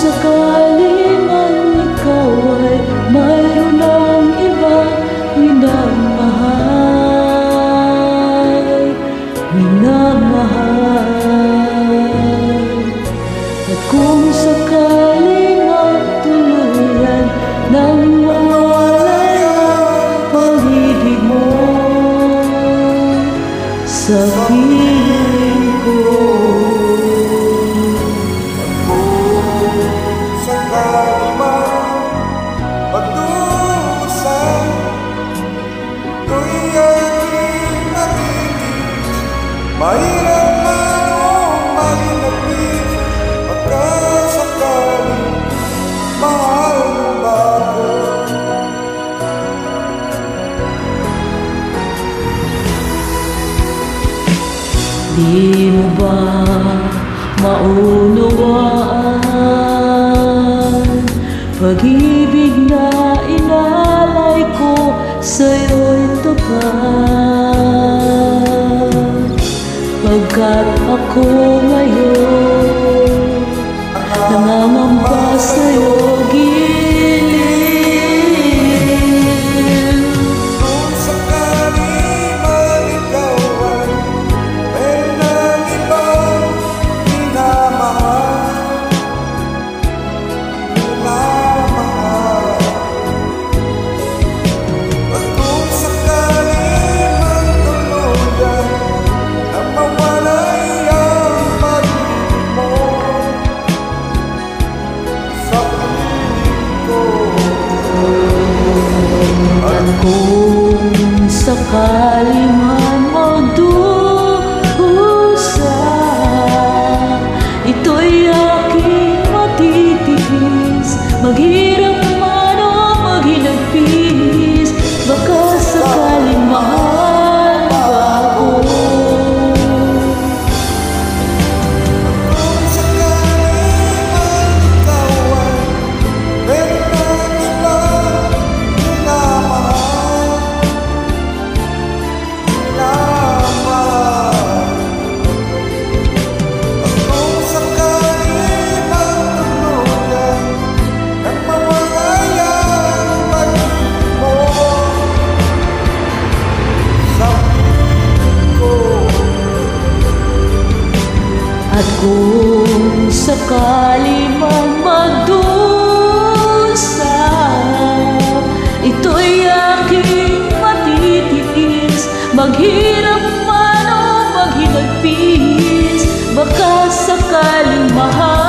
sakali man ikaw ay mayroon ng ibang minamahal. At kung sakali matuluyan nang mawalay ang pag-ibig mo sa piling ko, sakali man magdurusan, ito'y aking matitis. Mahirap man o malinapit, pagkasakali mahal mo ba ako? Di mo ba maunawaan pag-ibig na inalay ko sa'yo'y tapat? Pagkat ako ngayon nangangamba sa'yo giliw. Kung sakali man ikaw ay mayroon ng ibang minamahal, at kung sakali man tuluyan na mawalay ang pag-ibig mo sa piling ko, At kung sakali man magdusa, ito'y aking matitiis. Maghirap man o maghinagpis, baka sakaling mahal ba ako? kung sakali man ikaw ay mayroon ng ibang minamahal, at kung sakali man tuluyan nang mawalay ang pag-ibig mo sa piling ko, At kung sakali man magdusa, ito'y aking matitiis. Maghirap man o maghinagpis, baka sakaling mahal